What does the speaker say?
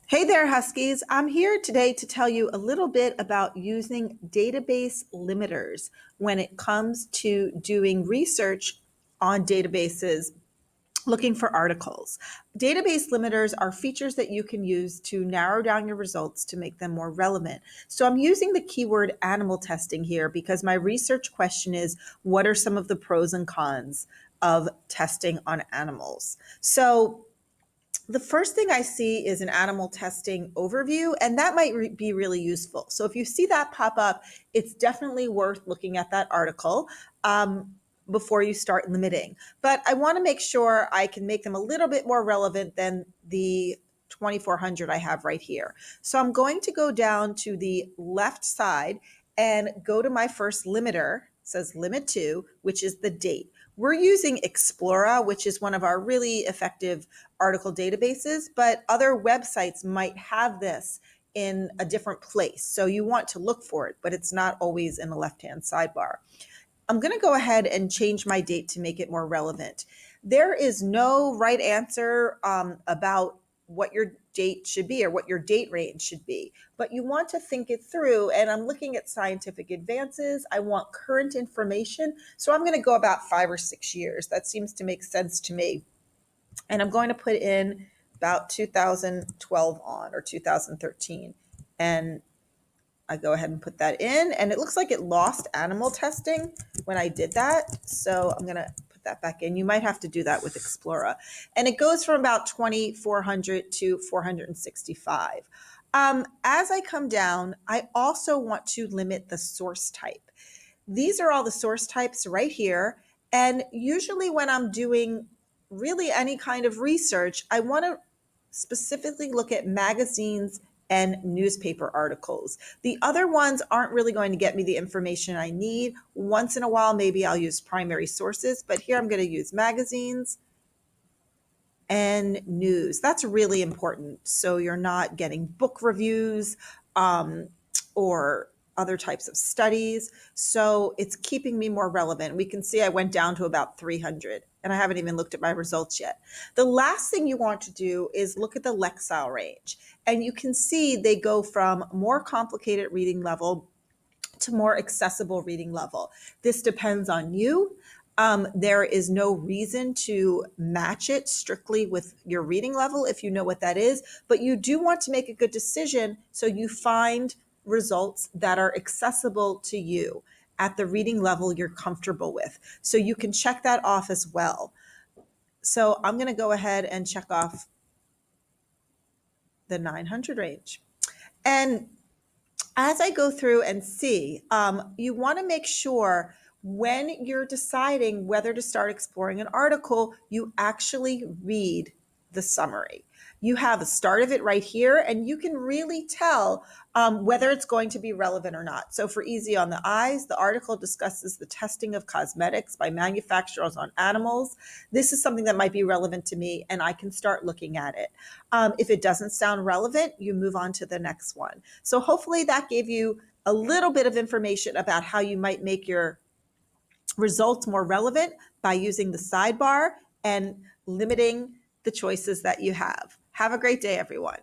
Hey there, Huskies. I'm here today to tell you a little bit about using database limiters when it comes to doing research on databases looking for articles. Database limiters are features that you can use to narrow down your results to make them more relevant. So I'm using the keyword animal testing here because my research question is, what are some of the pros and cons of testing on animals? So the first thing I see is an animal testing overview, and that might be really useful. So if you see that pop up, it's definitely worth looking at that article before you start limiting. But I want to make sure I can make them a little bit more relevant than the 2400 I have right here. So I'm going to go down to the left side and go to my first limiter. It says limit to, which is the date. We're using Explora, which is one of our really effective article databases, but other websites might have this in a different place. So you want to look for it, but it's not always in the left-hand sidebar. I'm going to go ahead and change my date to make it more relevant. There is no right answer about what your date should be or what your date range should be, but you want to think it through. And I'm looking at scientific advances. I want current information. So I'm going to go about 5 or 6 years. That seems to make sense to me. And I'm going to put in about 2012 on or 2013. And I go ahead and put that in, and it looks like it lost animal testing when I did that. So I'm going to put that back in. You might have to do that with Explora. And it goes from about 2,400 to 465. As I come down, I also want to limit the source type. These are all the source types right here. And usually when I'm doing really any kind of research, I want to specifically look at magazines and newspaper articles. The other ones aren't really going to get me the information I need. Once in a while, maybe I'll use primary sources, but here I'm going to use magazines and news. That's really important. So you're not getting book reviews or other types of studies. So it's keeping me more relevant. We can see I went down to about 300 and I haven't even looked at my results yet. The last thing you want to do is look at the Lexile range. And you can see they go from more complicated reading level to more accessible reading level. This depends on you. There is no reason to match it strictly with your reading level if you know what that is, but you do want to make a good decision so you find results that are accessible to you at the reading level you're comfortable with. So you can check that off as well. So I'm going to go ahead and check off the 900 range. And as I go through and see, you want to make sure when you're deciding whether to start exploring an article, you actually read the summary. You have the start of it right here, and you can really tell whether it's going to be relevant or not. So for Easy on the Eyes, the article discusses the testing of cosmetics by manufacturers on animals. This is something that might be relevant to me, and I can start looking at it. If it doesn't sound relevant, you move on to the next one. So hopefully that gave you a little bit of information about how you might make your results more relevant by using the sidebar and limiting the choices that you have. Have a great day, everyone.